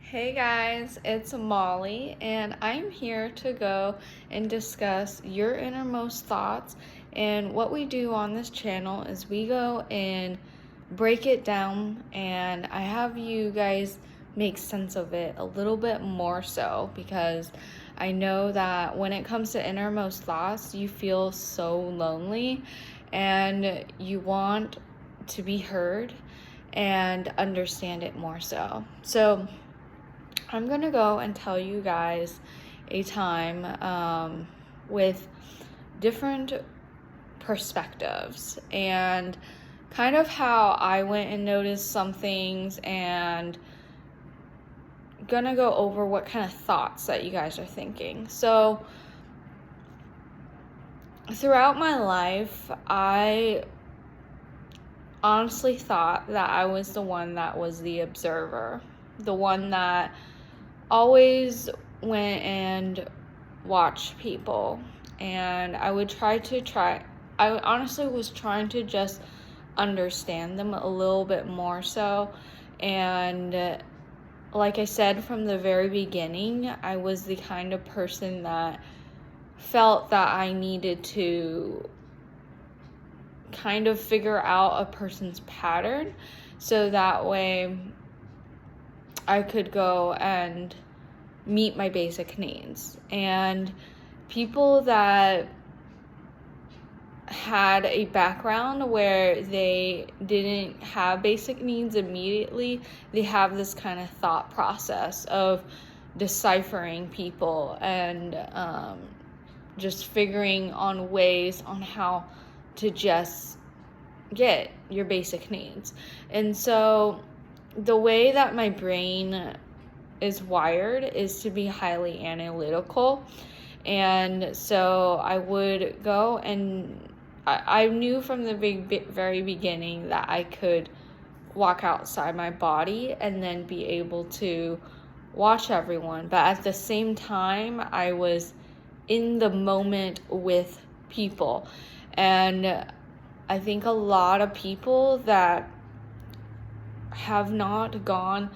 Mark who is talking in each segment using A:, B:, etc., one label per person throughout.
A: Hey guys, it's Molly, and I'm here to go and discuss your innermost thoughts. And what we do on this channel is we go and break it down, and I have you guys make sense of it a little bit more so because I know that when it comes to innermost thoughts, you feel so lonely and you want to be heard and understand it more so. So, I'm gonna go and tell you guys a time with different perspectives and kind of how I went and noticed some things, and gonna go over what kind of thoughts that you guys are thinking. So, throughout my life, I honestly thought that I was the one that was the observer, the one that always went and watched people, and I honestly was trying to just understand them a little bit more so. And like I said from the very beginning, I was the kind of person that felt that I needed to kind of figure out a person's pattern so that way I could go and meet my basic needs. And people that had a background where they didn't have basic needs immediately, they have this kind of thought process of deciphering people and just figuring on ways on how to just get your basic needs. And so the way that my brain is wired is to be highly analytical. And so I would go and I knew from the very beginning that I could walk outside my body and then be able to watch everyone. But at the same time, I was in the moment with people. And I think a lot of people that have not gone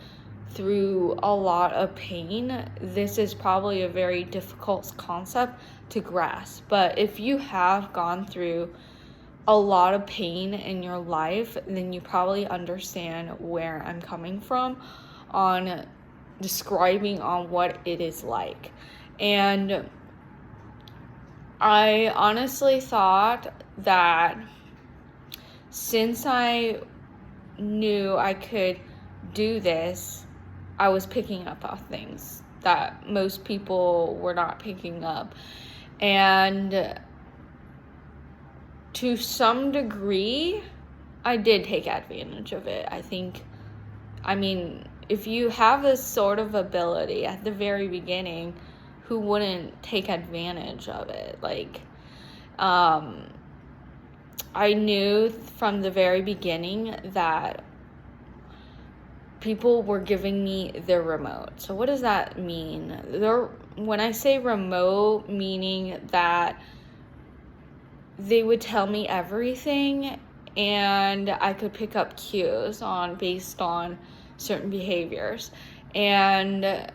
A: through a lot of pain, this is probably a very difficult concept to grasp. But if you have gone through a lot of pain in your life, then you probably understand where I'm coming from on describing on what it is like. And I honestly thought that since I knew I could do this, I was picking up on things that most people were not picking up. And to some degree, I did take advantage of it. If you have this sort of ability at the very beginning, who wouldn't take advantage of it? I knew from the very beginning that people were giving me their remote. So what does that mean? When I say remote, meaning that they would tell me everything and I could pick up cues based on certain behaviors. And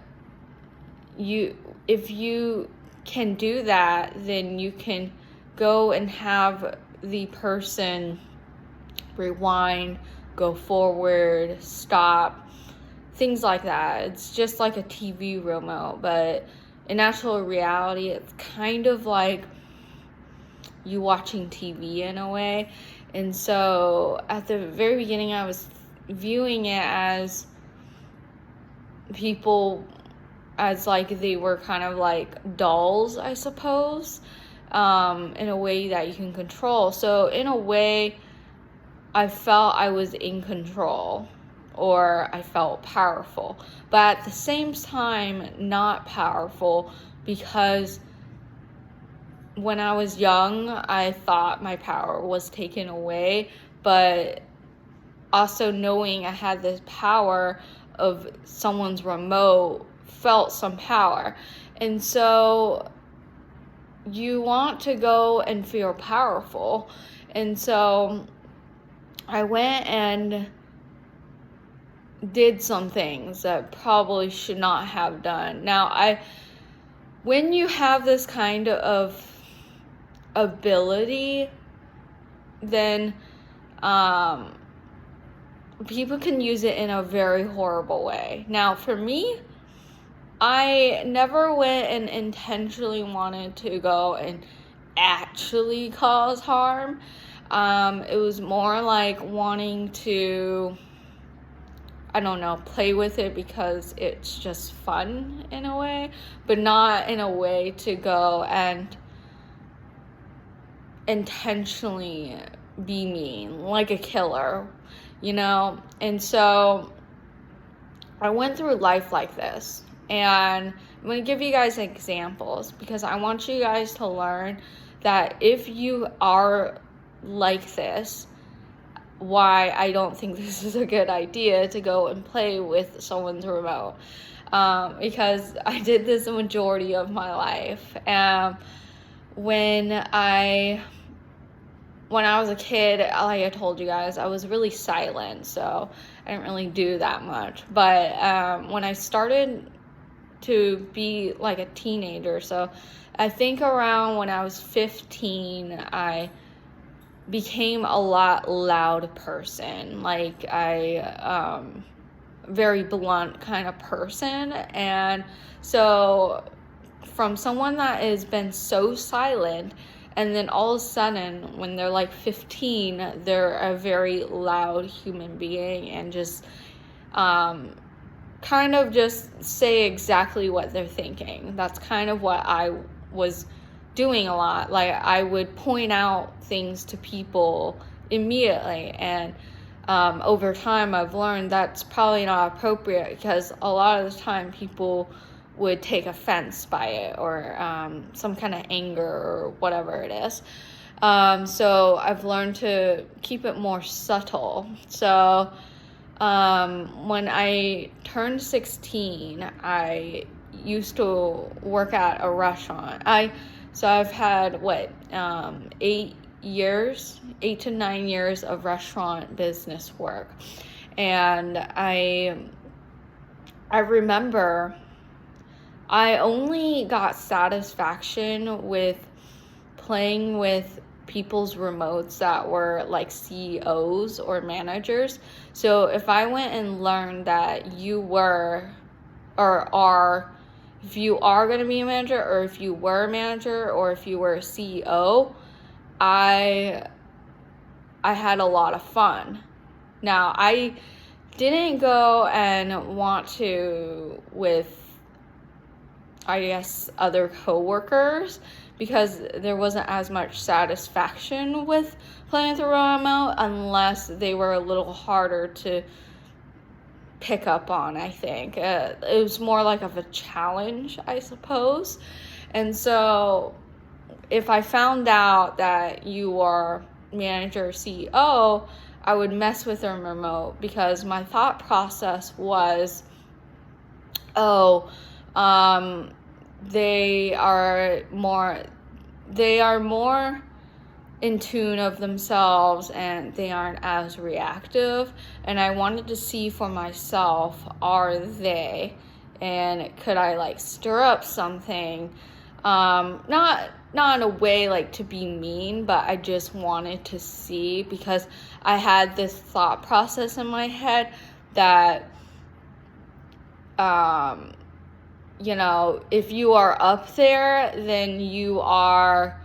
A: if you can do that, then you can go and have the person rewind, go forward, stop, things like that. It's just like a TV remote, but in actual reality, it's kind of like you watching TV in a way. And so at the very beginning, I was viewing it as people as like they were kind of like dolls, I suppose, in a way that you can control. So in a way, I felt I was in control, or I felt powerful, but at the same time, not powerful, because when I was young, I thought my power was taken away, but also knowing I had this power of someone's remote felt some power. And so you want to go and feel powerful. And so I went and did some things that probably should not have done. Now, when you have this kind of ability, then people can use it in a very horrible way. Now, for me, I never went and intentionally wanted to go and actually cause harm. It was more like wanting to, I don't know, play with it because it's just fun in a way, but not in a way to go and intentionally be mean, like a killer, you know? And so I went through life like this. And I'm going to give you guys examples because I want you guys to learn that if you are like this, why I don't think this is a good idea to go and play with someone's remote. Because I did this the majority of my life. When I was a kid, like I told you guys, I was really silent, so I didn't really do that much. But when I started to be like a teenager, so I think around when I was 15, I became a lot loud person. Like very blunt kind of person. And so from someone that has been so silent, and then all of a sudden when they're like 15, they're a very loud human being and just kind of just say exactly what they're thinking. That's kind of what I was doing a lot. Like I would point out things to people immediately, and over time I've learned that's probably not appropriate because a lot of the time people would take offense by it or some kind of anger or whatever it is. So I've learned to keep it more subtle. So when I turned 16, I used to work at a restaurant. So I've had 8 to 9 years of restaurant business work. And I remember I only got satisfaction with playing with people's remotes that were like CEOs or managers. So if I went and learned that you were or are, if you are going to be a manager, or if you were a manager, or if you were a CEO, I had a lot of fun. Now, I didn't go and want to with, I guess, other coworkers because there wasn't as much satisfaction with playing with the remote unless they were a little harder to pick up on, I think. It was more like of a challenge, I suppose. And so if I found out that you are manager or CEO, I would mess with their remote because my thought process was, they are more in tune of themselves and they aren't as reactive. And I wanted to see for myself, are they, and could I like stir up something, not in a way like to be mean, but I just wanted to see because I had this thought process in my head that if you are up there, then you are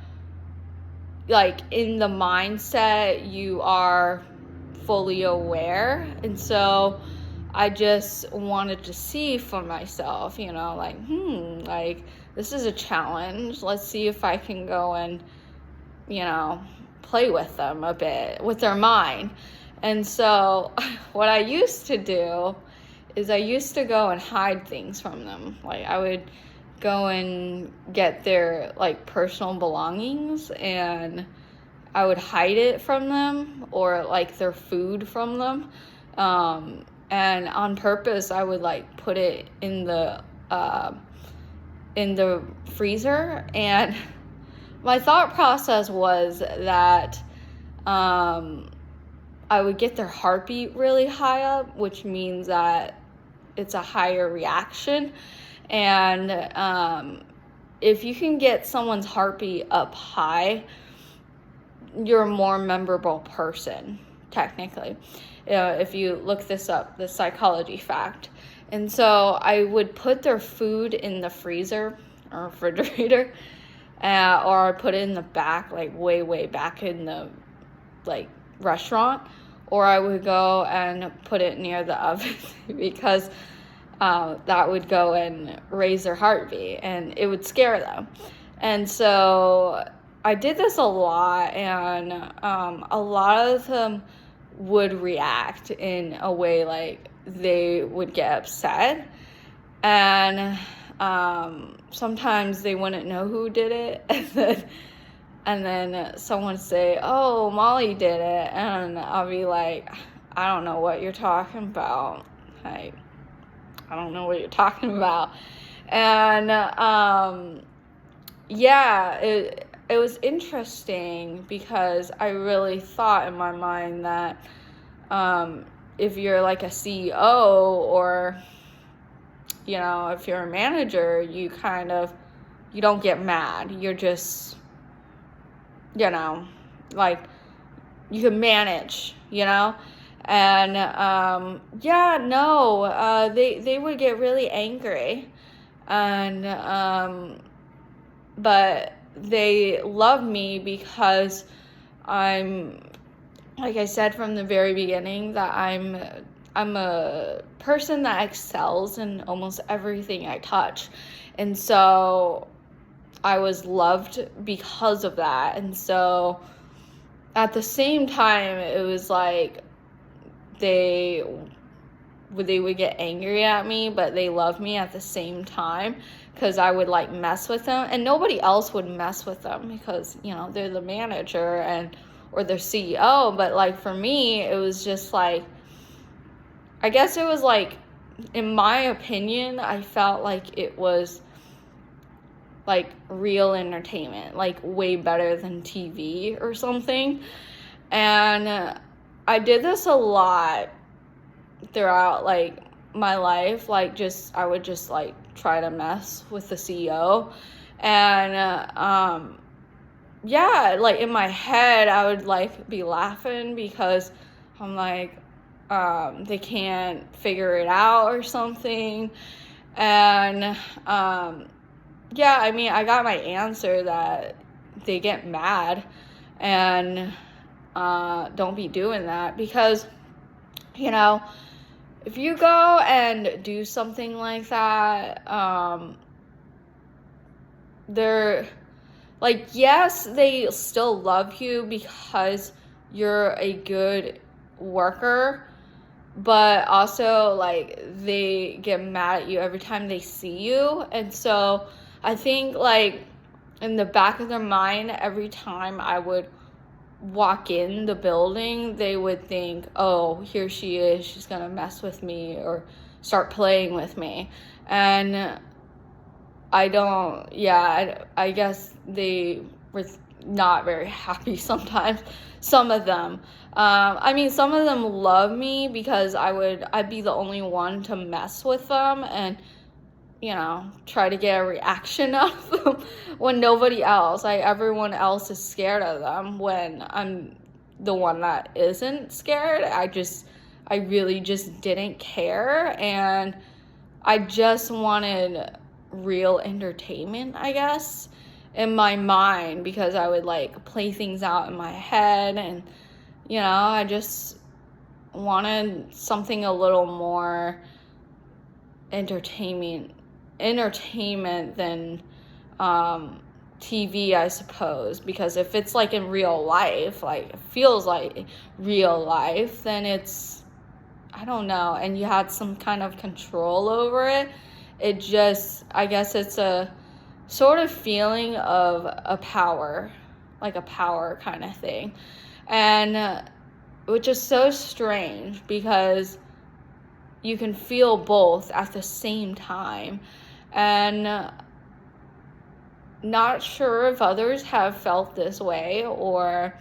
A: like in the mindset, you are fully aware. And so I just wanted to see for myself, like, this is a challenge. Let's see if I can go and, play with them a bit, with their mind. And so what I used to do is I used to go and hide things from them. Like I would go and get their like personal belongings and I would hide it from them, or like their food from them. And on purpose, I would like put it in the freezer. And my thought process was that I would get their heartbeat really high up, which means that it's a higher reaction. And if you can get someone's heartbeat up high, you're a more memorable person, technically. If you look this up, the psychology fact. And so I would put their food in the freezer or refrigerator, or I put it in the back, like way back in the restaurant, or I would go and put it near the oven because that would go and raise their heartbeat and it would scare them. And so I did this a lot, and a lot of them would react in a way like they would get upset, and sometimes they wouldn't know who did it, and then someone would say, "Oh, Molly did it," and I'll be like, "I don't know what you're talking about. I don't know what you're talking about." And it was interesting because I really thought in my mind that if you're like a CEO, or if you're a manager, you don't get mad. You're just, like, you can manage, and they would get really angry, and but they love me because I'm, like I said from the very beginning, that I'm a person that excels in almost everything I touch. And so I was loved because of that. And so at the same time, it was like they would get angry at me, but they loved me at the same time, because I would like mess with them, and nobody else would mess with them because they're the manager or their CEO. But like for me, it was just like, I guess it was like, in my opinion, I felt like it was like real entertainment, like way better than TV or something. And I did this a lot throughout like my life, like I would just like try to mess with the CEO, and like in my head I would like be laughing because I'm like, they can't figure it out or something. And I mean, I got my answer that they get mad, and don't be doing that, because if you go and do something like that, they're like, yes, they still love you because you're a good worker, but also like they get mad at you every time they see you. And so I think like in the back of their mind, every time I would walk in the building, they would think, oh, here she is, she's gonna mess with me or start playing with me. And I guess they were not very happy sometimes, some of them. I mean, some of them love me because I'd be the only one to mess with them and try to get a reaction out of them when nobody else, like everyone else is scared of them, when I'm the one that isn't scared. I really just didn't care, and I just wanted real entertainment, I guess, in my mind, because I would like play things out in my head, and I just wanted something a little more entertainment than TV, I suppose, because if it's like in real life, like it feels like real life, then it's, I don't know, and you had some kind of control over it. I guess it's a sort of feeling of a power, like a power kind of thing, and which is so strange because you can feel both at the same time. And not sure if others have felt this way, or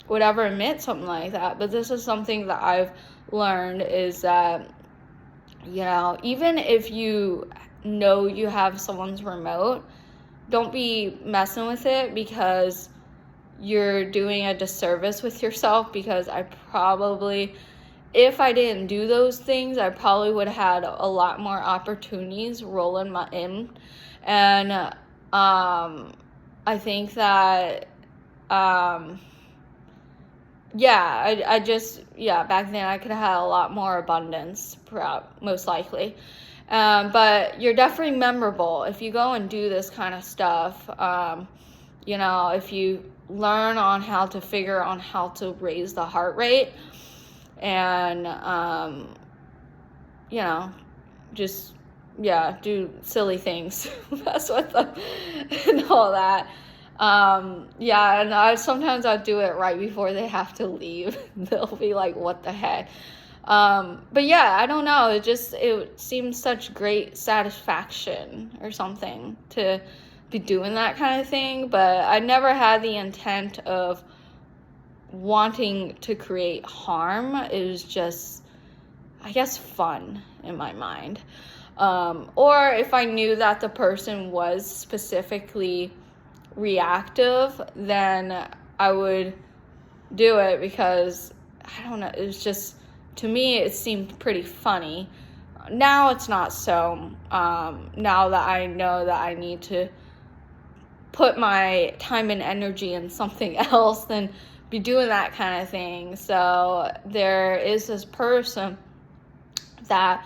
A: would ever admit something like that. But this is something that I've learned, is that, even if you know you have someone's remote, don't be messing with it, because you're doing a disservice with yourself. Because if I didn't do those things, I probably would have had a lot more opportunities rolling in. And I think that, back then I could have had a lot more abundance, most likely. But you're definitely memorable if you go and do this kind of stuff. If you learn on how to figure on how to raise the heart rate, and just do silly things, mess with them, and all that. And sometimes I'll do it right before they have to leave. They'll be like, what the heck? But yeah, I don't know. It seems such great satisfaction or something to be doing that kind of thing. But I never had the intent of wanting to create harm. It was just, I guess, fun in my mind. Or if I knew that the person was specifically reactive, then I would do it, because I don't know, it was just, to me, it seemed pretty funny. Now it's not so. Now that I know that I need to put my time and energy in something else than be doing that kind of thing. So there is this person that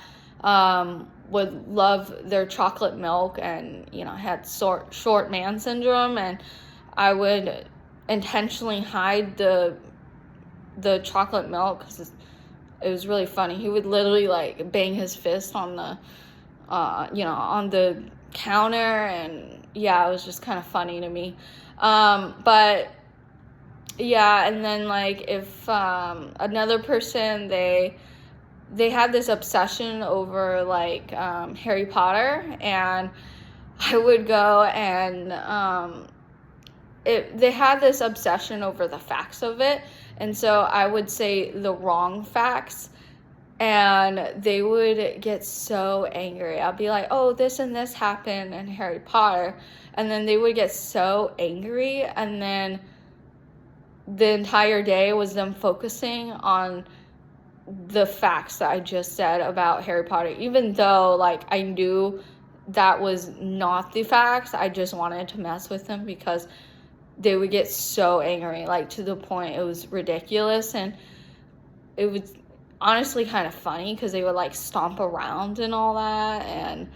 A: would love their chocolate milk, and had short man syndrome, and I would intentionally hide the chocolate milk, because it was really funny. He would literally like bang his fist on the on the counter, and it was just kind of funny to me. But yeah, and then like if another person, they had this obsession over like Harry Potter, and I would go and they had this obsession over the facts of it, and so I would say the wrong facts, and they would get so angry. I'd be like, oh, this and this happened in Harry Potter, and then they would get so angry, and then the entire day was them focusing on the facts that I just said about Harry Potter, even though like I knew that was not the facts. I just wanted to mess with them, because they would get so angry, like to the point it was ridiculous. And it was honestly kind of funny, because they would like stomp around and all that, and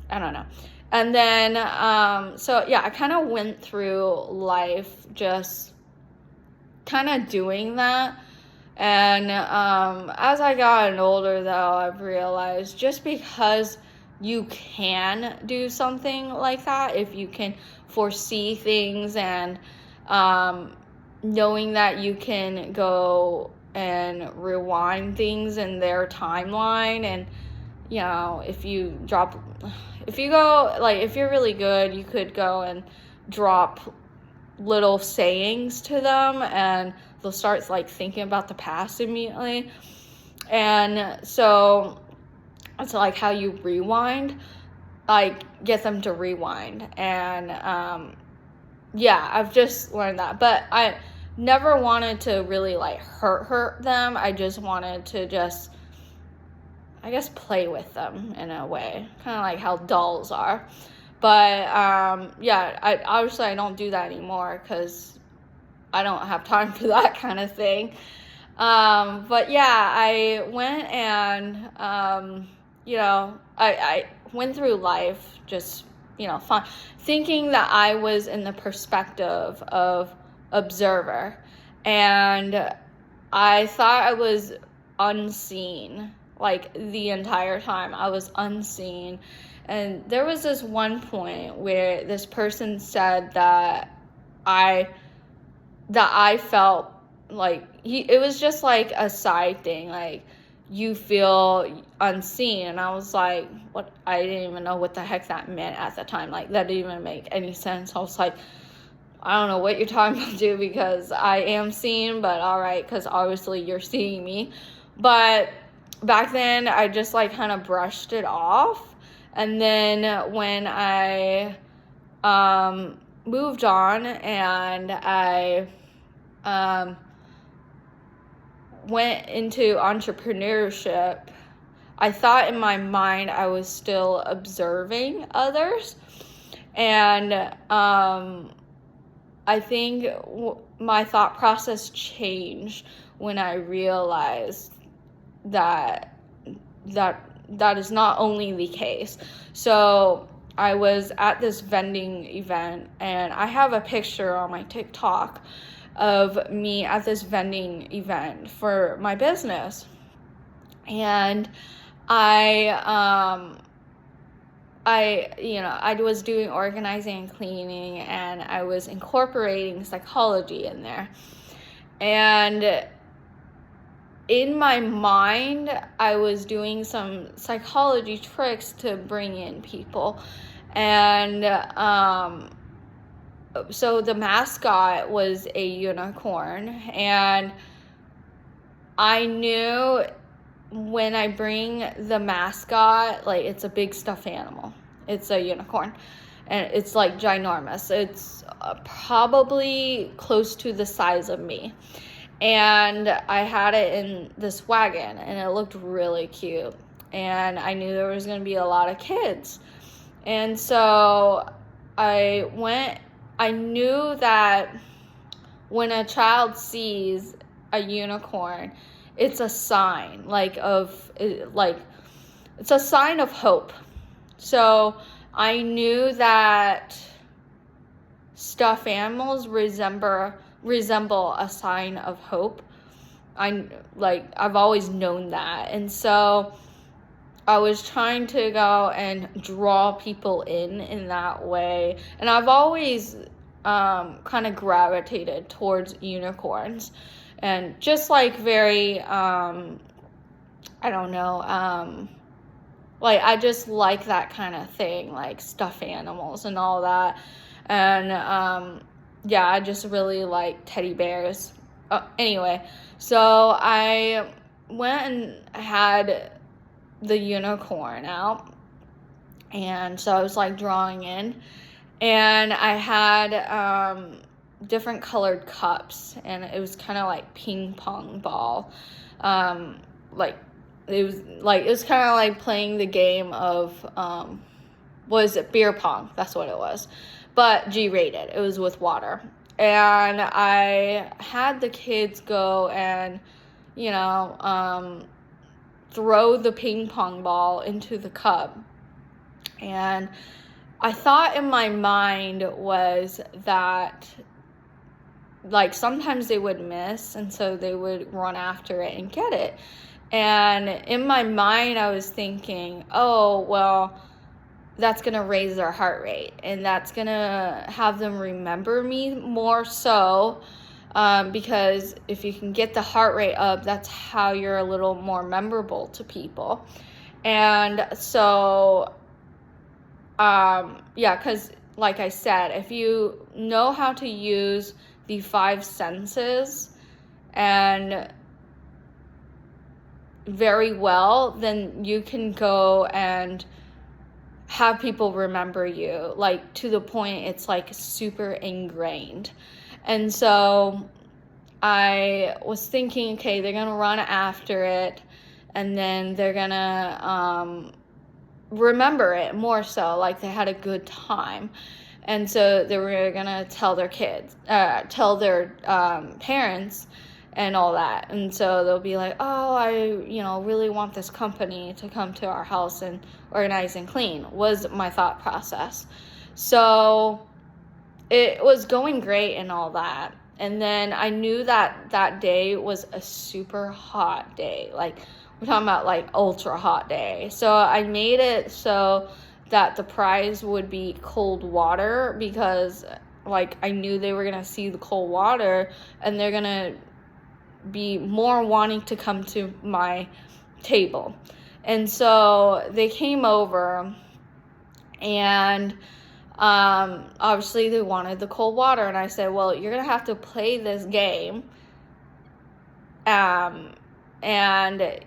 A: I don't know. And then I kind of went through life just kind of doing that. And as I got older, though, I've realized just because you can do something like that, if you can foresee things, and knowing that you can go and rewind things in their timeline, and if you're really good, you could go and drop little sayings to them, and they'll start like thinking about the past immediately. And so it's like how you rewind, like get them to rewind. And I've just learned that. But I never wanted to really like hurt them. I just wanted to just, I guess, play with them in a way, kind of like how dolls are. But I obviously I don't do that anymore, because I don't have time for that kind of thing. But yeah, I went and I went through life just fun, thinking that I was in the perspective of observer, and I thought I was unseen. Like the entire time I was unseen. And there was this one point where this person said that I felt like it was just like a side thing, like you feel unseen. And I was like, what? I didn't even know what the heck that meant at the time. Like that didn't even make any sense. I was like, I don't know what you're talking about, dude, because I am seen, but all right, because obviously you're seeing me. But back then, I just like kind of brushed it off. And then when I moved on and I went into entrepreneurship, I thought in my mind I was still observing others. And I think my thought process changed when I realized that is not only the case. So I was at this vending event, and I have a picture on my TikTok of me at this vending event for my business. And I was doing organizing and cleaning, and I was incorporating psychology in there. And in my mind, I was doing some psychology tricks to bring in people. And so the mascot was a unicorn, and I knew when I bring the mascot, like, it's a big stuffed animal. It's a unicorn, and it's like ginormous. It's probably close to the size of me. And I had it in this wagon, and it looked really cute. And I knew there was going to be a lot of kids. And so I knew that when a child sees a unicorn, it's a sign it's a sign of hope. So I knew that stuffed animals resemble a sign of hope. I've always known that. And so I was trying to go and draw people in that way. And I've always kind of gravitated towards unicorns. And just like very, I don't know, I just like that kind of thing, like stuffed animals and all that. And I just really like teddy bears. Anyway, so I went and had the unicorn out, and so I was like drawing in, and I had different colored cups, and it was kind of like ping pong ball. It was kind of like playing the game of beer pong. That's what it was, but G-rated. It was with water. And I had the kids go and throw the ping pong ball into the cup. And I thought in my mind was that, like, sometimes they would miss, and so they would run after it and get it. And in my mind, I was thinking, oh, well, that's going to raise their heart rate, and that's going to have them remember me more so, because if you can get the heart rate up, that's how you're a little more memorable to people. And so, because like I said, if you know how to use the 5 senses and very well, then you can go and have people remember you, like, to the point it's like super ingrained. And so I was thinking, okay, they're gonna run after it, and then they're gonna remember it more so, like they had a good time. And so they were gonna tell their parents and all that. And so they'll be like, oh, I really want this company to come to our house and organize and clean, was my thought process. So it was going great and all that. And then I knew that day was a super hot day. Like, we're talking about like ultra hot day. So I made it so that the prize would be cold water, because like I knew they were gonna see the cold water and they're gonna be more wanting to come to my table. And so they came over, and Obviously they wanted the cold water, and I said, well, you're gonna have to play this game, and then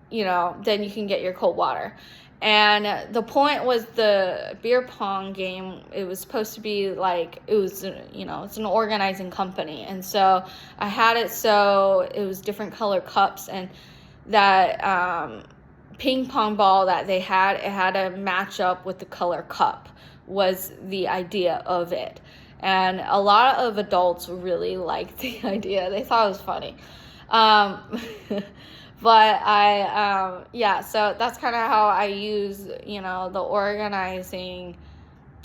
A: you can get your cold water. And the point was the beer pong game, it was supposed to be like, it was, it's an organizing company. And so I had it so it was different color cups, and that ping pong ball that they had, it had to match up with the color cup, was the idea of it. And a lot of adults really liked the idea. They thought it was funny. But so that's kind of how I use, the organizing,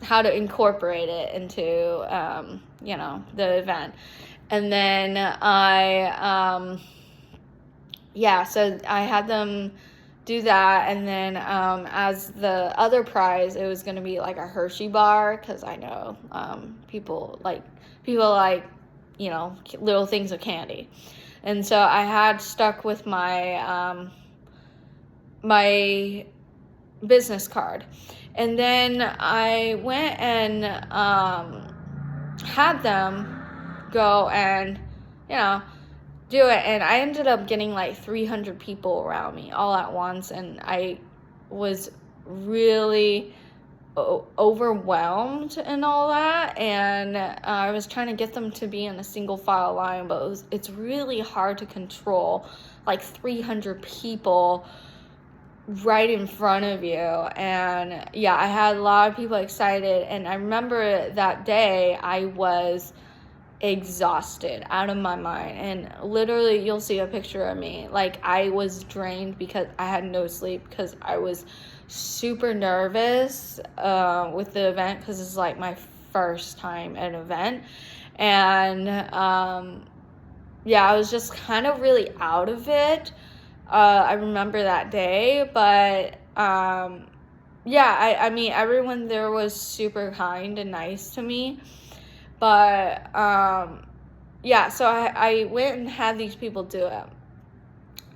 A: how to incorporate it into, the event. And then so I had them do that. And then as the other prize, it was going to be like a Hershey bar, because I know people like little things of candy. And so I had stuck with my my business card. And then I went and had them go and, do it. And I ended up getting like 300 people around me all at once. And I was really overwhelmed and all that, and I was trying to get them to be in a single file line, but it's really hard to control like 300 people right in front of you. And I had a lot of people excited, and I remember that day I was exhausted out of my mind, and literally you'll see a picture of me, like I was drained because I had no sleep, because I was super nervous with the event, because it's like my first time at an event. And I was just kind of really out of it. I remember that day, but I mean, everyone there was super kind and nice to me. But so I went and had these people do it.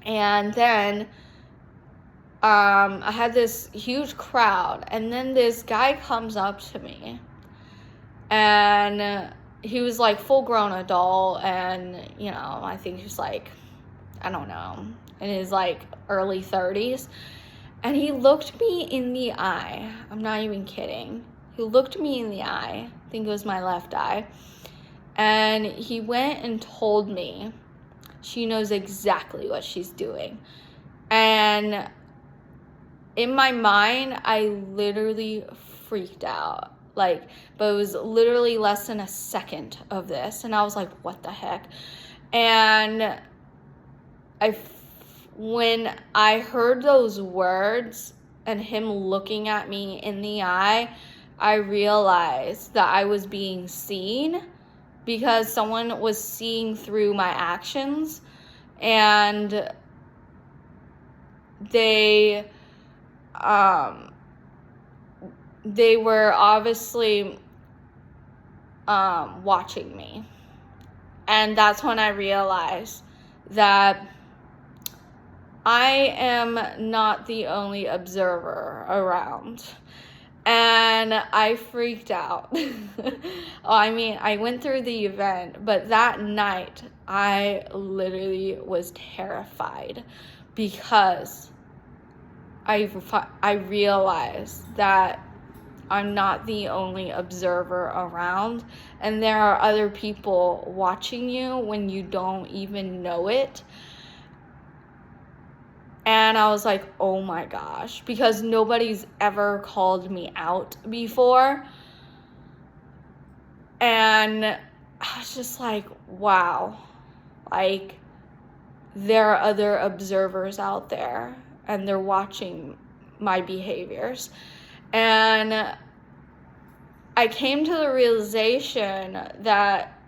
A: And then I had this huge crowd, and then this guy comes up to me, and he was like full-grown adult, and I think he was like, I don't know, in his like early 30s, and he looked me in the eye. I'm not even kidding. He looked me in the eye, I think it was my left eye, and he went and told me she knows exactly what she's doing. And in my mind, I literally freaked out. But it was literally less than a second of this. And I was like, what the heck? And when I heard those words and him looking at me in the eye, I realized that I was being seen, because someone was seeing through my actions, and they were obviously watching me. And that's when I realized that I am not the only observer around. And I freaked out. I mean, I went through the event, but that night I literally was terrified, because I realized that I'm not the only observer around, and there are other people watching you when you don't even know it. And I was like, oh my gosh, because nobody's ever called me out before. And I was just like, wow, like there are other observers out there, and they're watching my behaviors. And I came to the realization that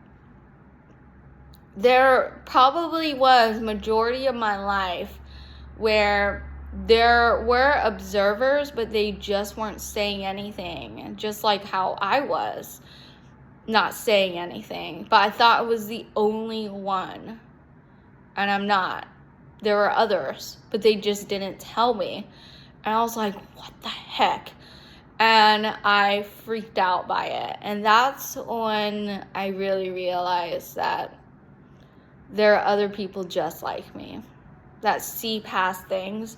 A: there probably was majority of my life where there were observers, but they just weren't saying anything, just like how I was not saying anything. But I thought it was the only one, and I'm not. There were others, but they just didn't tell me. And I was like, what the heck? And I freaked out by it. And that's when I really realized that there are other people just like me that see past things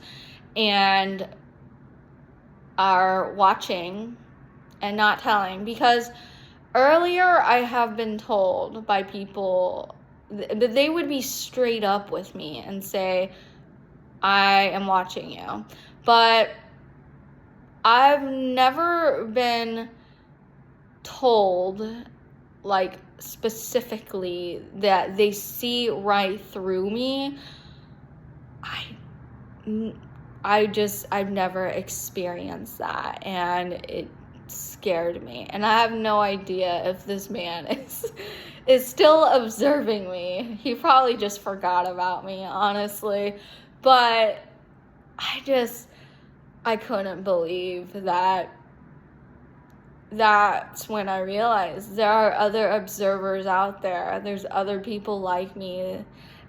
A: and are watching and not telling. Because earlier I have been told by people that they would be straight up with me and say, I am watching you. But I've never been told, like, specifically that they see right through me. I've never experienced that, and it scared me. And I have no idea if this man is still observing me. He probably just forgot about me, honestly. But I couldn't believe that. That's when I realized there are other observers out there. There's other people like me,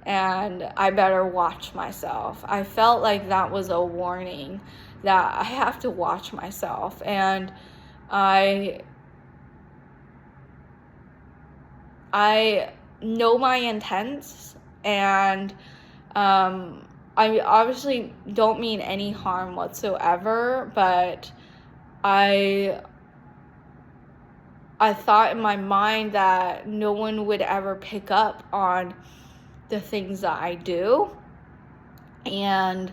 A: and I better watch myself. I felt like that was a warning that I have to watch myself. And I know my intents, and I obviously don't mean any harm whatsoever, but I thought in my mind that no one would ever pick up on the things that I do. And,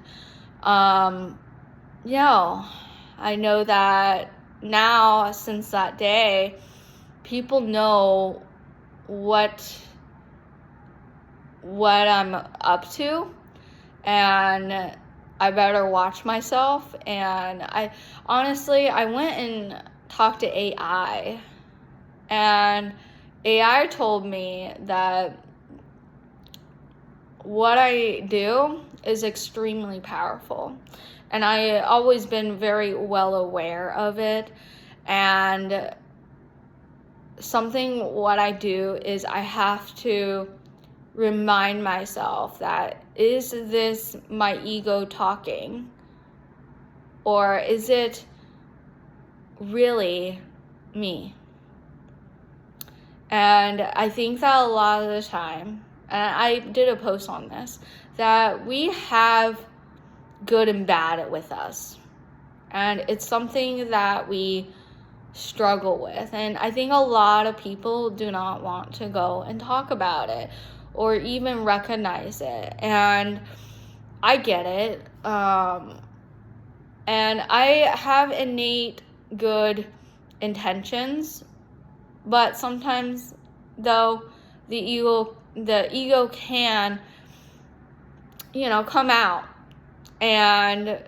A: I know that now, since that day, people know what I'm up to, and I better watch myself. And I went and talked to AI, and AI told me that what I do is extremely powerful, and I always been very well aware of it. And what I do is I have to remind myself that, is this my ego talking, or is it really me? And I think that a lot of the time, and I did a post on this, that we have good and bad with us. And it's something that we struggle with. And I think a lot of people do not want to go and talk about it or even recognize it. And I get it. And I have innate good intentions, but sometimes, though, the ego can, come out, and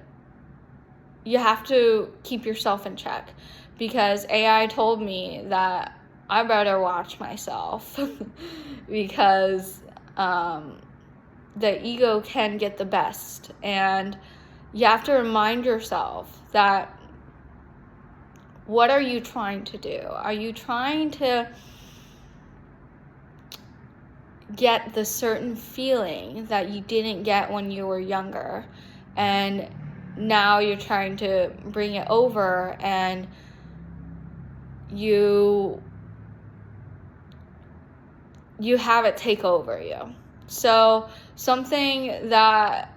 A: you have to keep yourself in check, because AI told me that I better watch myself because the ego can get the best, and you have to remind yourself that, what are you trying to do? Are you trying to get the certain feeling that you didn't get when you were younger, and now you're trying to bring it over, and you have it take over you? So something that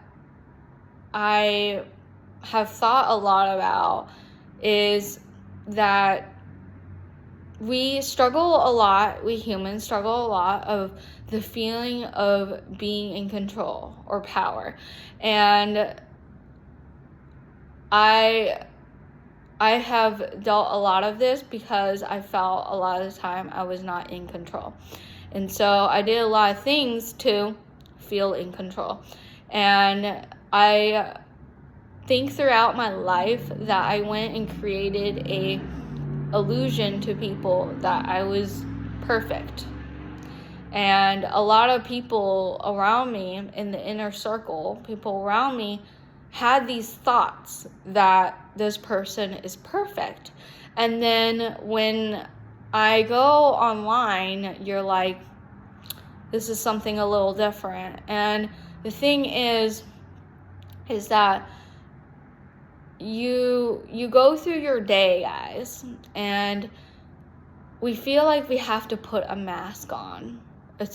A: I have thought a lot about is that we humans struggle a lot of the feeling of being in control or power. And I have dealt a lot of this because I felt a lot of the time I was not in control. And so I did a lot of things to feel in control. And I think throughout my life that I went and created a illusion to people that I was perfect. And a lot of people around me in the inner circle, people around me, had these thoughts that this person is perfect. And then when I go online, you're like, this is something a little different. And the thing is that you go through your day, guys, and we feel like we have to put a mask on, a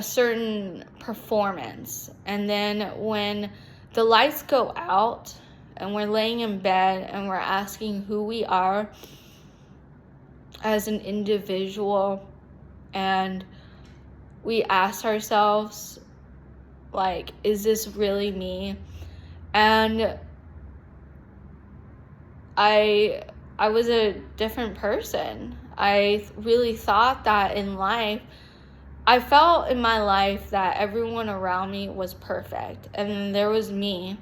A: certain performance. And then when the lights go out and we're laying in bed and we're asking who we are as an individual, and we ask ourselves, like, is this really me? And I was a different person. I really thought that in life, I felt in my life that everyone around me was perfect, and then there was me.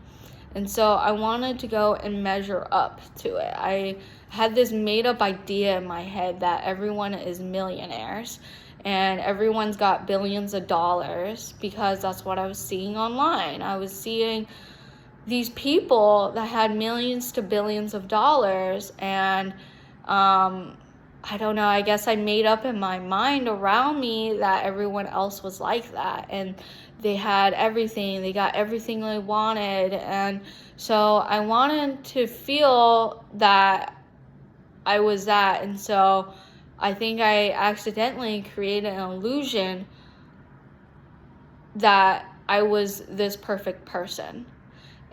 A: And so I wanted to go and measure up to it. I had this made up idea in my head that everyone is millionaires and everyone's got billions of dollars, because that's what I was seeing online. I was seeing these people that had millions to billions of dollars, and I don't know, I guess I made up in my mind around me that everyone else was like that, and they had everything, they got everything they wanted. And so I wanted to feel that I was that. And so I think I accidentally created an illusion that I was this perfect person.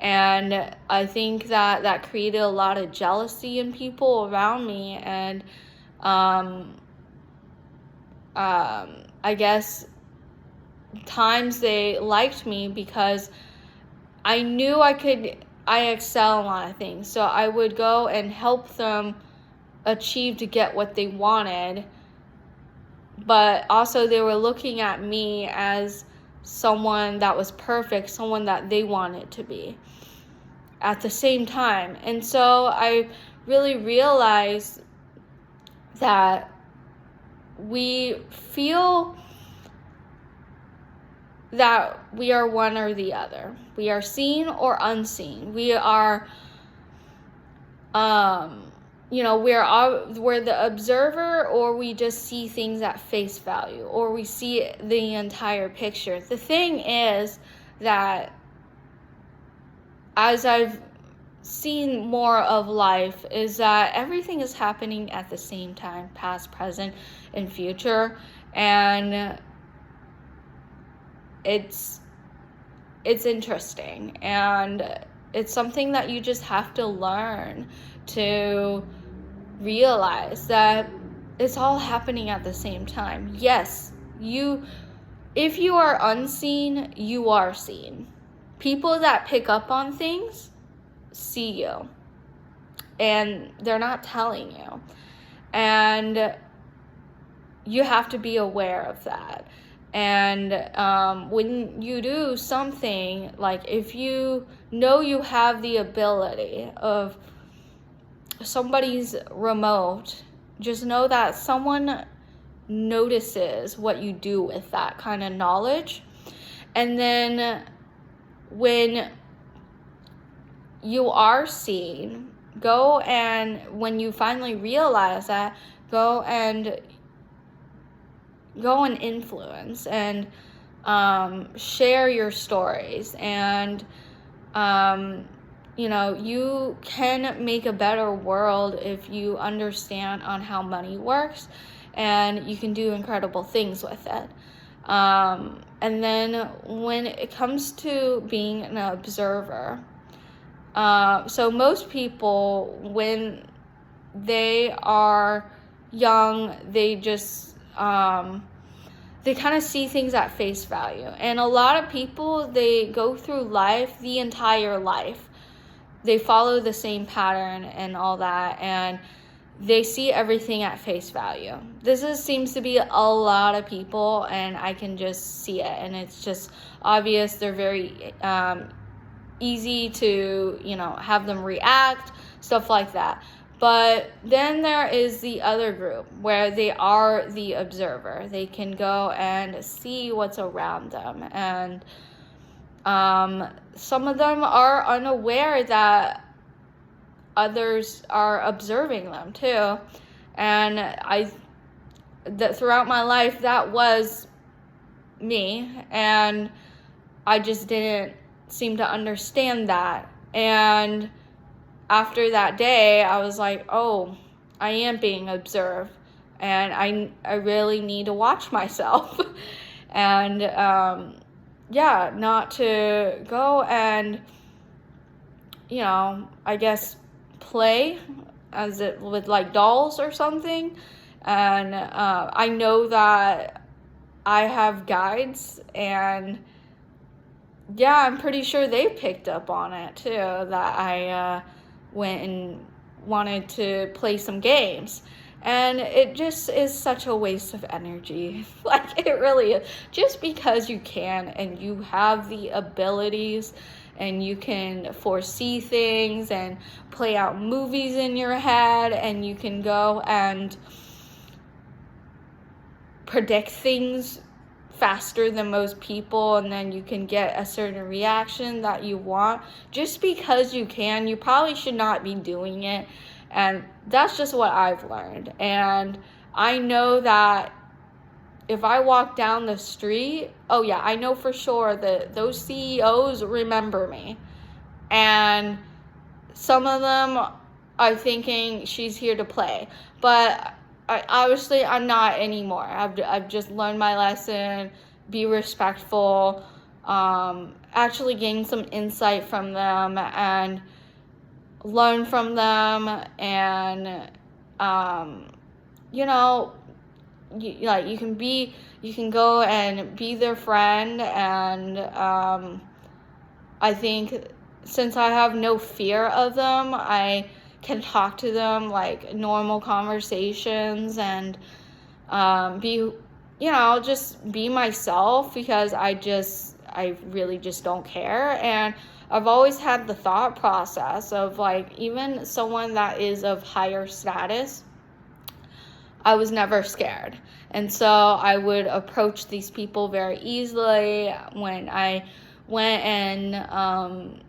A: And I think that created a lot of jealousy in people around me. And I guess times they liked me because I knew I excel in a lot of things. So I would go and help them achieve to get what they wanted. But also they were looking at me as someone that was perfect, someone that they wanted to be at the same time. And so I really realized that we feel that we are one or the other. We are seen or unseen. We are, we're the observer, or we just see things at face value, or we see the entire picture. The thing is that as I've seen more of life, is that everything is happening at the same time, past, present, and future. And it's interesting, and it's something that you just have to learn to realize that it's all happening at the same time. Yes, if you are unseen, you are seen. People that pick up on things see you, and they're not telling you. And you have to be aware of that. And when you do something, like if you know you have the ability of somebody's remote, just know that someone notices what you do with that kind of knowledge. And then when you are seen, when you finally realize that, go and influence and share your stories. And you can make a better world if you understand on how money works, and you can do incredible things with it. And then when it comes to being an observer, so most people, when they are young, they just they kind of see things at face value. And a lot of people, they go through life, the entire life, they follow the same pattern and all that, and they see everything at face value. Seems to be a lot of people, and I can just see it, and it's just obvious. They're very easy to have them react, stuff like that. But then there is the other group where they are the observer. They can go and see what's around them. And some of them are unaware that others are observing them too. And throughout my life, that was me. And I just didn't seem to understand that. And after that day, I was like, oh, I am being observed, and I really need to watch myself. And yeah, not to go and, I guess play as it with like dolls or something. And I know that I have guides, and yeah, I'm pretty sure they picked up on it too, that I went and wanted to play some games. And it just is such a waste of energy. Like, it really is. Just because you can and you have the abilities and you can foresee things and play out movies in your head, and you can go and predict things faster than most people, and then you can get a certain reaction that you want. Just because you can, you probably should not be doing it. And that's just what I've learned. And I know that if I walk down the street, oh yeah, I know for sure that those CEOs remember me. And some of them are thinking she's here to play. But obviously, I'm not anymore. I've just learned my lesson, be respectful, actually gain some insight from them, and learn from them. And you can go and be their friend. And I think since I have no fear of them, I can talk to them like normal conversations, and just be myself, because I really just don't care. And I've always had the thought process of, like, even someone that is of higher status, I was never scared. And so I would approach these people very easily. When I went and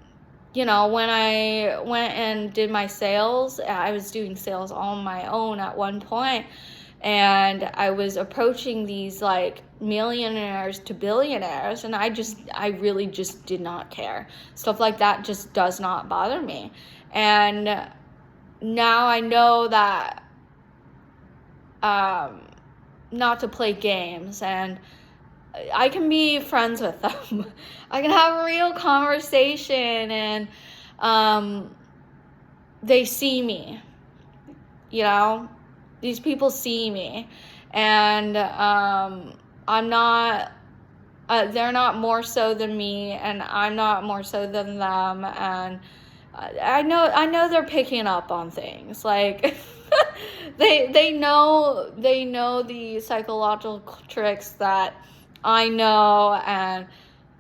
A: when I went and did my sales, I was doing sales on my own at one point, and I was approaching these like millionaires to billionaires, and I really just did not care. Stuff like that just does not bother me. And now I know that not to play games, and I can be friends with them. I can have a real conversation, and they see me. These people see me, and I'm not. They're not more so than me, and I'm not more so than them. And I know they're picking up on things. Like they know the psychological tricks that I know, and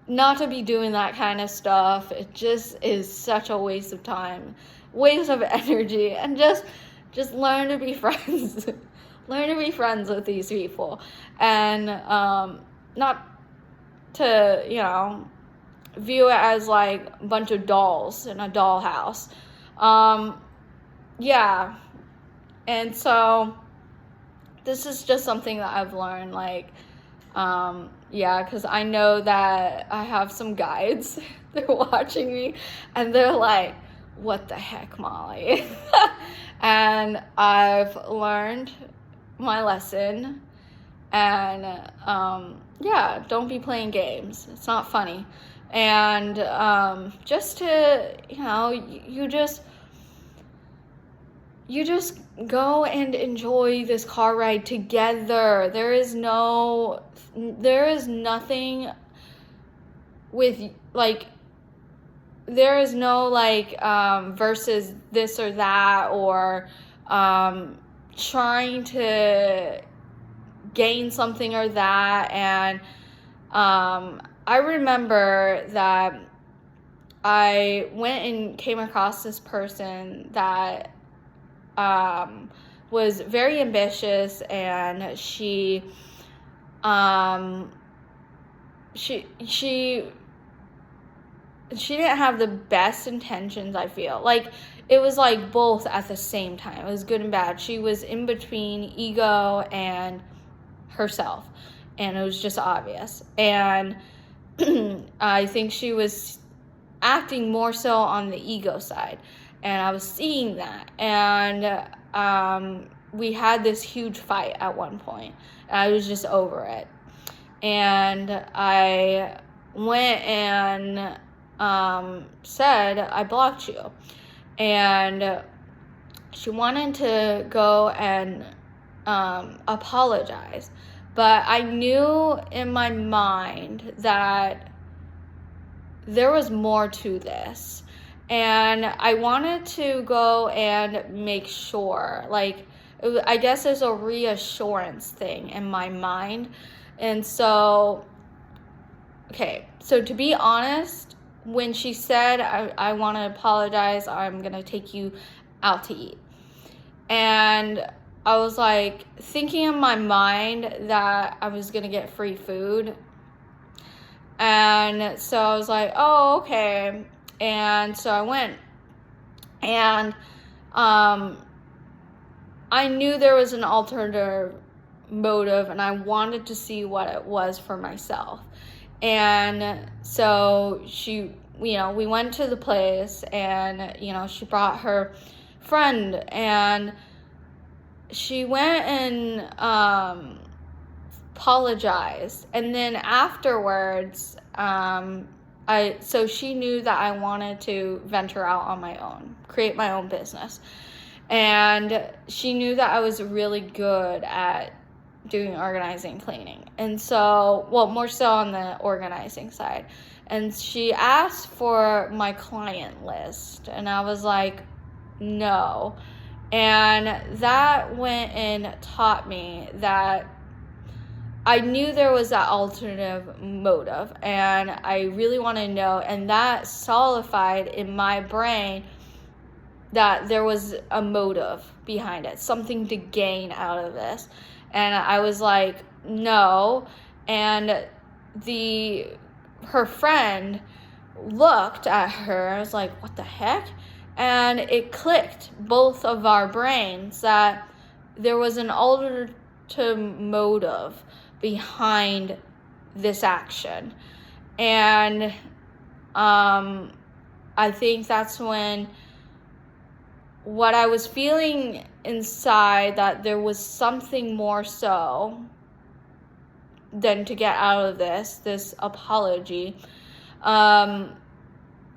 A: not to be doing that kind of stuff. It just is such a waste of time, waste of energy, and just learn to be friends. Learn to be friends with these people, and not to view it as like a bunch of dolls in a dollhouse. Yeah, and so this is just something that I've learned, like. Because I know that I have some guides. They're watching me, and they're like, what the heck, Molly? And I've learned my lesson. And don't be playing games. It's not funny. And just to, you just go and enjoy this car ride together. There is nothing with, like, there is no, like, versus this or that, or trying to gain something or that. And I remember that I went and came across this person that was very ambitious, and she didn't have the best intentions, I feel. Like, it was like both at the same time. It was good and bad. She was in between ego and herself, and it was just obvious. And I think she was acting more so on the ego side. And I was seeing that. And we had this huge fight at one point. I was just over it. And I went and said, I blocked you. And she wanted to go and apologize. But I knew in my mind that there was more to this. And I wanted to go and make sure, like, I guess there's a reassurance thing in my mind. And so, okay, so to be honest, when she said, I want to apologize, I'm going to take you out to eat. And I was like thinking in my mind that I was going to get free food. And so I was like, oh, okay. And so I went. And I knew there was an alternative motive, and I wanted to see what it was for myself. And so she, we went to the place, and, she brought her friend, and she went and apologized. And then afterwards, so she knew that I wanted to venture out on my own, create my own business. And she knew that I was really good at doing organizing, cleaning. And so, well, more so on the organizing side. And she asked for my client list. And I was like, no. And that went and taught me that I knew there was that alternative motive, and I really want to know, and that solidified in my brain that there was a motive behind it, something to gain out of this. And I was like, no. And her friend looked at her. I was like, what the heck? And it clicked, both of our brains, that there was an alternative motive behind this action. And I think that's when what I was feeling inside, that there was something more so than to get out of this apology.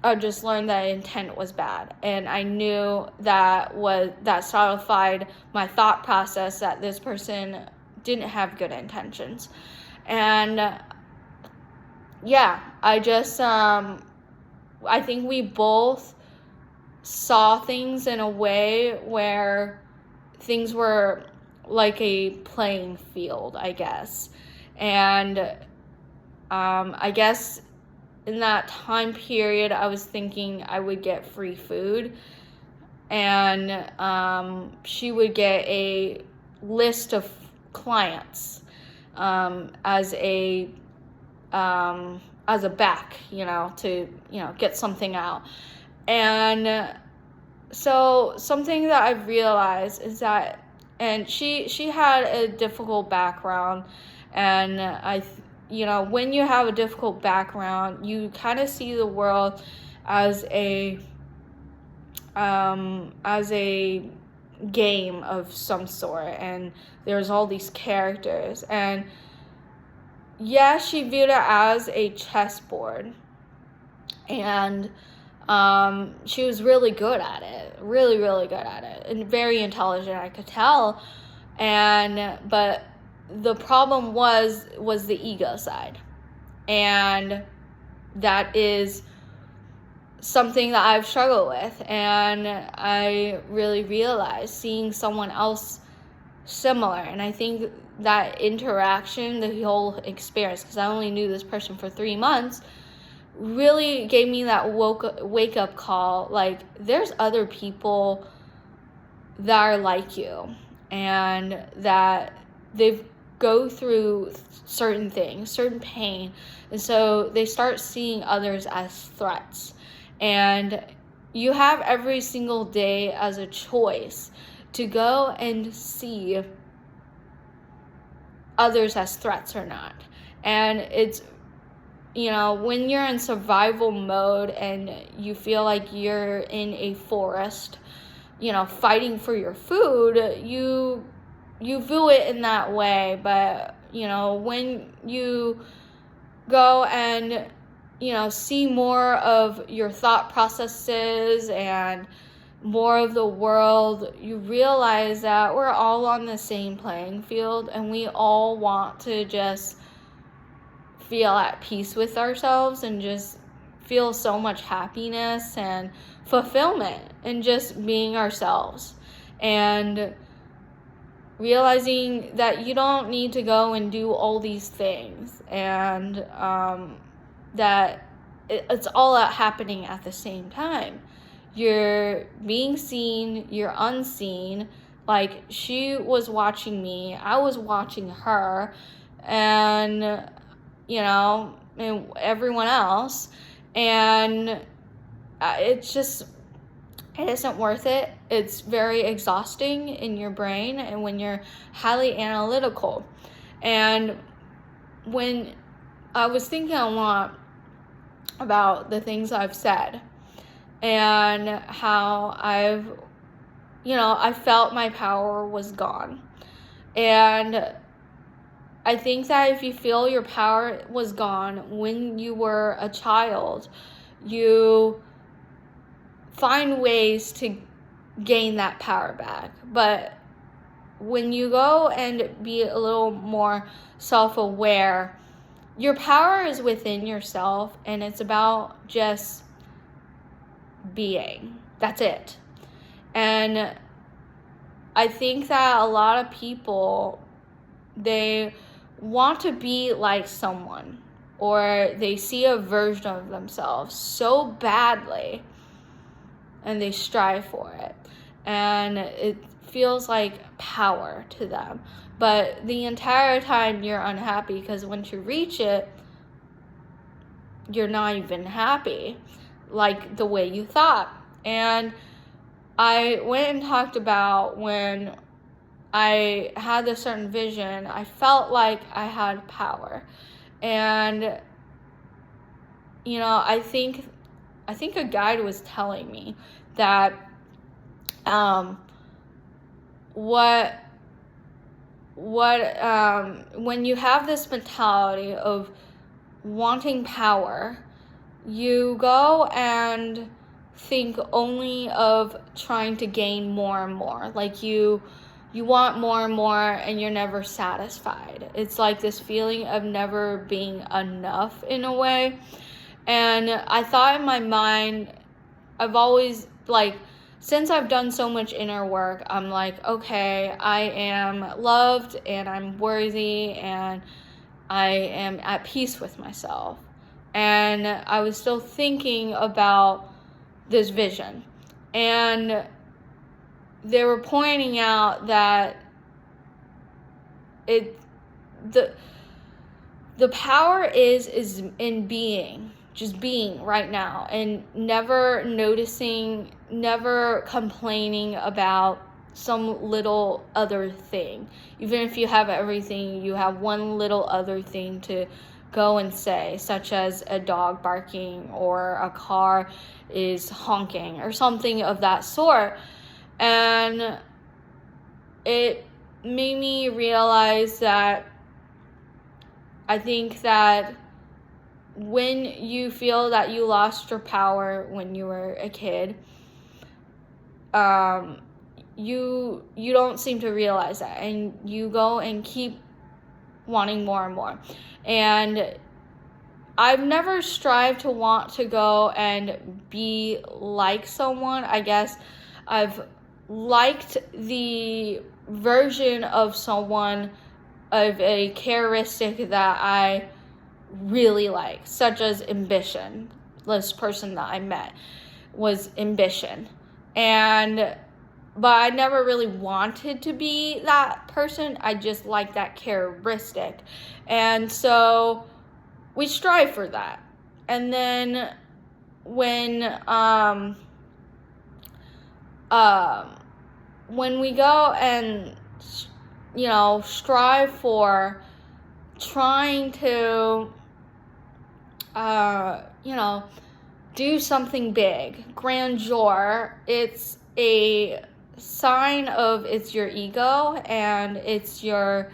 A: I just learned that intent was bad, and I knew that solidified my thought process that this person didn't have good intentions. And yeah, I just I think we both saw things in a way where things were like a playing field, I guess. And I guess in that time period, I was thinking I would get free food, and she would get a list of clients as a back, to get something out. And so something that I've realized is that, and she had a difficult background, and when you have a difficult background, you kind of see the world as a game of some sort, and there's all these characters. And yeah, she viewed it as a chessboard, and she was really good at it, really, really good at it, and very intelligent, I could tell. But the problem was the ego side, and that is something that I've struggled with. And I really realized seeing someone else similar, and I think that interaction, the whole experience, because I only knew this person for 3 months, really gave me that wake up call, like, there's other people that are like you, and that they've go through certain things, certain pain, and so they start seeing others as threats. And you have every single day as a choice to go and see others as threats or not. And it's when you're in survival mode and you feel like you're in a forest, fighting for your food, you view it in that way. But, when you go and, see more of your thought processes and more of the world, you realize that we're all on the same playing field and we all want to just feel at peace with ourselves and just feel so much happiness and fulfillment in just being ourselves, and realizing that you don't need to go and do all these things, and that it's all happening at the same time. You're being seen, you're unseen. Like, she was watching me, I was watching her, and and everyone else, and it isn't worth it. It's very exhausting in your brain and when you're highly analytical. And when I was thinking a lot about the things I've said and how I felt my power was gone. And I think that if you feel your power was gone when you were a child, you find ways to gain that power back. But when you go and be a little more self-aware, your power is within yourself, and it's about just being. That's it. And I think that a lot of people, they want to be like someone, or they see a version of themselves so badly and they strive for it, and it feels like power to them. But the entire time you're unhappy, because once you reach it, you're not even happy like the way you thought. And I went and talked about when I had this certain vision, I felt like I had power. And I think a guide was telling me that when you have this mentality of wanting power, you go and think only of trying to gain more and more. Like you want more and more and you're never satisfied. It's like this feeling of never being enough in a way. And I thought in my mind, I've always, since I've done so much inner work, I'm like, okay, I am loved and I'm worthy and I am at peace with myself. And I was still thinking about this vision. And they were pointing out that the power is in being, just being right now, and never noticing, never complaining about some little other thing. Even if you have everything, you have one little other thing to go and say, such as a dog barking or a car is honking or something of that sort. And it made me realize that I think that when you feel that you lost your power when you were a kid, you don't seem to realize that, and you go and keep wanting more and more. And I've never strived to want to go and be like someone. I guess I've liked the version of someone, of a characteristic that I really like, such as ambition. This person that I met was ambition. But I never really wanted to be that person. I just like that characteristic. And so we strive for that. And then when we go and strive for trying to you know, do something big. Grandeur, it's a sign of it's your ego, and it's your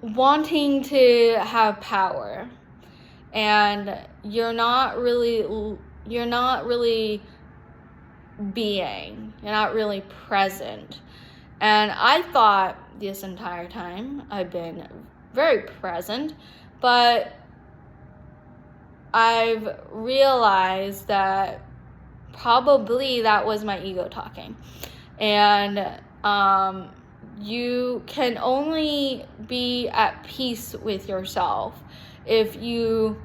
A: wanting to have power, and you're not really being, you're not really present. And I thought this entire time I've been very present, but I've realized that probably that was my ego talking. And you can only be at peace with yourself if you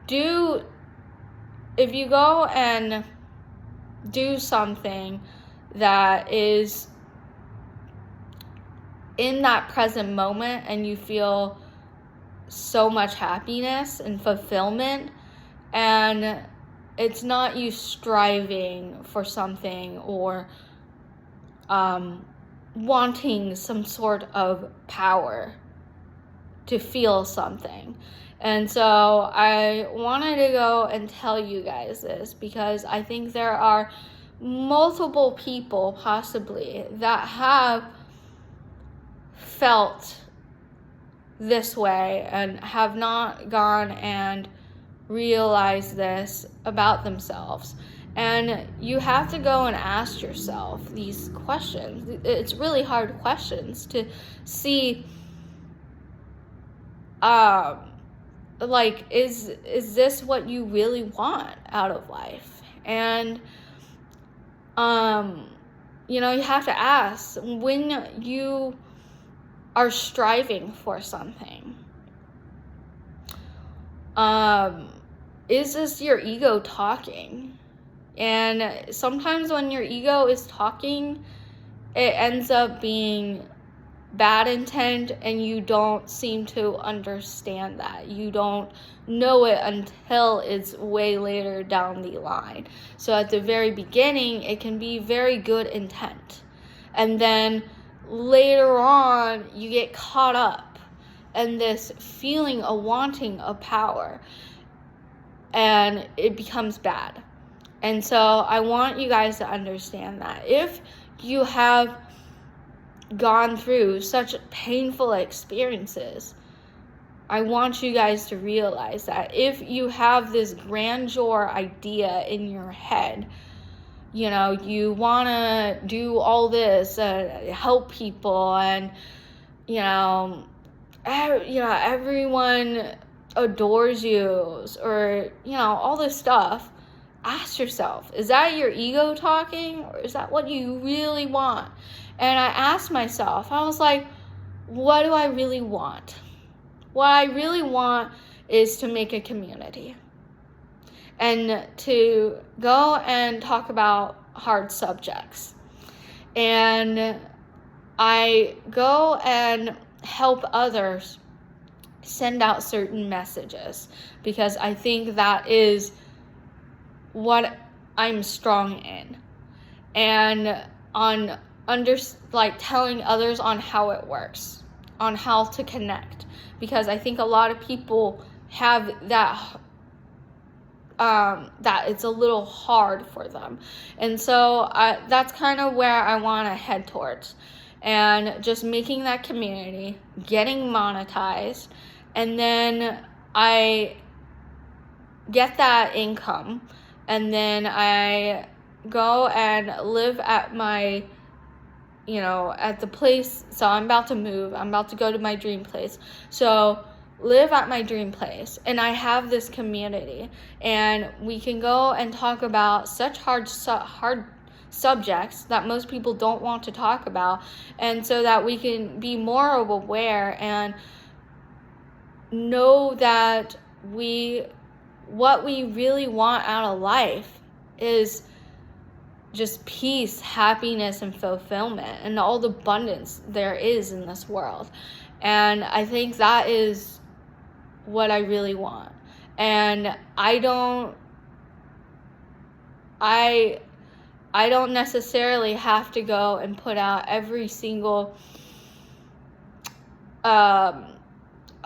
A: go and do something that is in that present moment, and you feel so much happiness and fulfillment, and it's not you striving for something or wanting some sort of power to feel something. And so I wanted to go and tell you guys this, because I think there are multiple people possibly that have felt this way and have not gone and realized this about themselves. And you have to go and ask yourself these questions. It's really hard questions to see, like, is this what you really want out of life? And you have to ask, when you are striving for something, is this your ego talking? And sometimes when your ego is talking, it ends up being bad intent, and you don't seem to understand that. You don't know it until it's way later down the line. So at the very beginning, it can be very good intent. And then later on, you get caught up in this feeling of wanting a power, and it becomes bad. And so I want you guys to understand that if you have gone through such painful experiences, I want you guys to realize that if you have this grandeur idea in your head, you want to do all this, help people, and everyone adores you, or all this stuff. Ask yourself, is that your ego talking, or is that what you really want? And I asked myself, I was like, what do I really want? What I really want is to make a community and to go and talk about hard subjects. And I go and help others send out certain messages, because I think that is what I'm strong in. And on telling others on how it works, on how to connect, because I think a lot of people have that it's a little hard for them. And so that's kind of where I want to head towards, and just making that community, getting monetized, and then I get that income, and then I go and live at my at the place. So I'm about to move. I'm about to go to my dream place. So live at my dream place, and I have this community, and we can go and talk about such hard subjects that most people don't want to talk about, and so that we can be more aware and know that what we really want out of life is just peace, happiness, and fulfillment, and all the abundance there is in this world. And I think that is what I really want. And I don't necessarily have to go and put out every single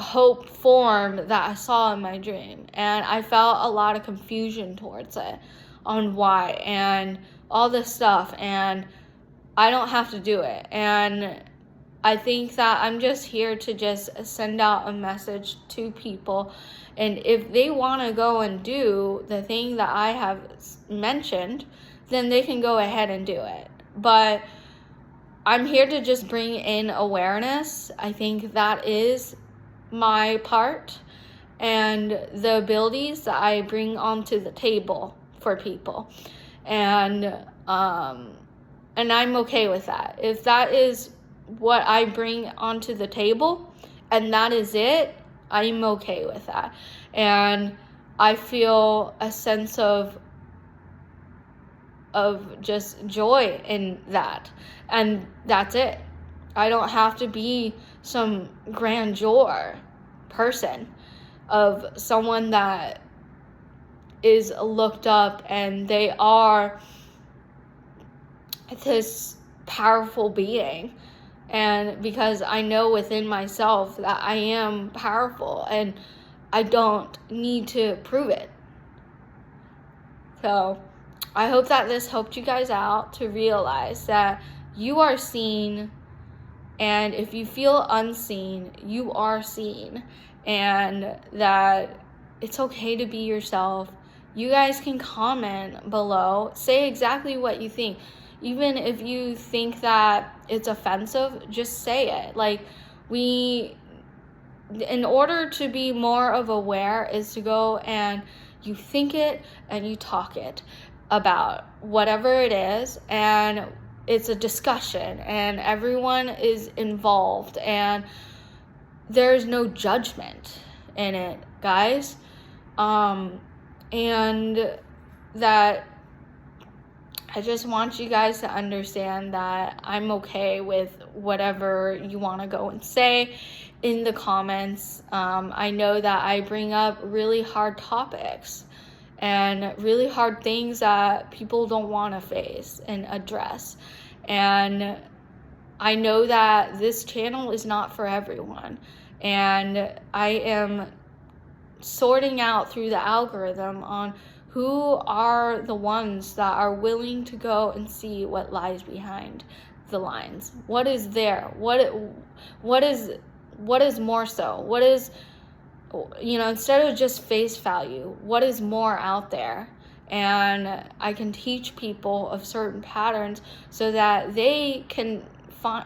A: hope form that I saw in my dream. And I felt a lot of confusion towards it on why and all this stuff. And I don't have to do it. And I think that I'm just here to just send out a message to people. And if they want to go and do the thing that I have mentioned, then they can go ahead and do it. But I'm here to just bring in awareness. I think that is my part, and the abilities that I bring onto the table for people. And I'm okay with that. If that is what I bring onto the table and that is it, I'm okay with that. And I feel a sense of just joy in that. And that's it. I don't have to be some grandeur person of someone that is looked up and they are this powerful being. And because I know within myself that I am powerful and I don't need to prove it. So I hope that this helped you guys out to realize that you are seen, and if you feel unseen, you are seen, and that it's okay to be yourself. You guys can comment below, say exactly what you think. Even if you think that it's offensive, just say it. Like, in order to be more of aware is to go and you think it and you talk it about whatever it is, and it's a discussion and everyone is involved and there's no judgment in it, guys. And that I just want you guys to understand that I'm okay with whatever you want to go and say in the comments. I know that I bring up really hard topics and really hard things that people don't want to face and address. And I know that this channel is not for everyone. And I am sorting out through the algorithm on who are the ones that are willing to go and see what lies behind the lines. What is there? What is more so? What is, instead of just face value, what is more out there? And I can teach people of certain patterns so that they can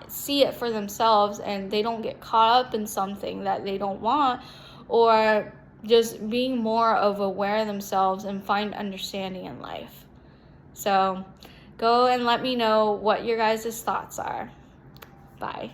A: see it for themselves and they don't get caught up in something that they don't want, or just being more of aware of themselves and find understanding in life. So go and let me know what your guys' thoughts are. Bye.